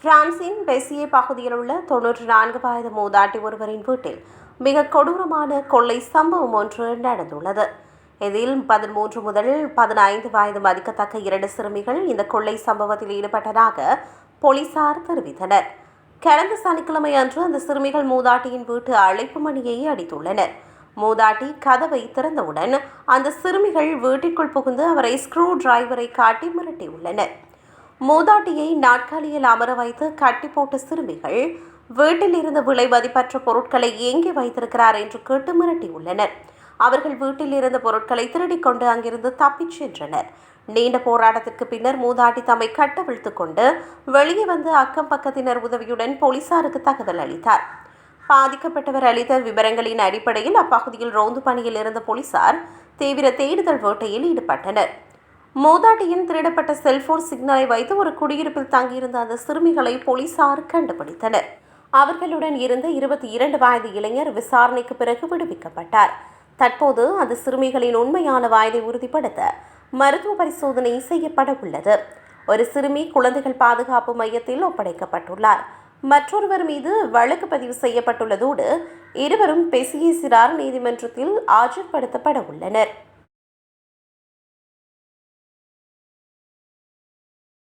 பிரான்சின் பெசியே பகுதியில் உள்ள 94 வயது மூதாட்டி ஒருவரின் வீட்டில் மிக கொடூரமான கொள்ளை சம்பவம் ஒன்று நடந்துள்ளது. இதில் 13 முதல் 15 வயது மதிக்கத்தக்க 2 சிறுமிகள் இந்த கொள்ளை சம்பவத்தில் ஈடுபட்டதாக போலீசார் தெரிவித்தனர். கடந்த சனிக்கிழமை அன்று அந்த சிறுமிகள் மூதாட்டியின் வீட்டு அழைப்பு மணியை அடித்துள்ளனர். மூதாட்டி கதவை திறந்தவுடன் அந்த சிறுமிகள் வீட்டிற்குள் புகுந்து அவரை ஸ்க்ரூ டிரைவரை காட்டி மிரட்டியுள்ளனர். மூதாட்டியை நாற்காலியில் அமர வைத்து கட்டி போட்ட சிறுமிகள் வீட்டில் இருந்த விலை மதிப்பற்ற பொருட்களை எங்கே வைத்திருக்கிறார் என்று கேட்டு மிரட்டியுள்ளனர். அவர்கள் வீட்டில் இருந்த பொருட்களை திருடிக் கொண்டு அங்கிருந்து தப்பிச் சென்றனர். நீண்ட போராட்டத்திற்கு பின்னர் மூதாட்டி தம்மை கட்டவிழ்த்துக் கொண்டு வெளியே வந்து அக்கம் பக்கத்தினர் உதவியுடன் போலீசாருக்கு தகவல் அளித்தார். பாதிக்கப்பட்டவர் அளித்த விவரங்களின் அடிப்படையில் அப்பகுதியில் ரோந்து பணியில் இருந்த போலீசார் தீவிர தேடுதல் வேட்டையில் ஈடுபட்டனர். மூதாட்டியின் திருடப்பட்ட செல்போன் சிக்னலை வைத்து ஒரு குடியிருப்பில் தங்கியிருந்த அந்த சிறுமிகளை போலீசார் கண்டுபிடித்தனர். அவர்களுடன் இருந்த 22 வயது இளைஞர் விசாரணைக்கு பிறகு விடுவிக்கப்பட்டார். தற்போது அந்த சிறுமிகளின் உண்மையான வயதை உறுதிப்படுத்த மருத்துவ பரிசோதனை செய்யப்பட உள்ளது. ஒரு சிறுமி குழந்தைகள் பாதுகாப்பு மையத்தில் ஒப்படைக்கப்பட்டுள்ளார். மற்றொருவர் மீது வழக்கு பதிவு செய்யப்பட்டுள்ளதோடு இருவரும் பெசியே சிறார் நீதிமன்றத்தில் ஆஜர்படுத்தப்பட உள்ளனர்.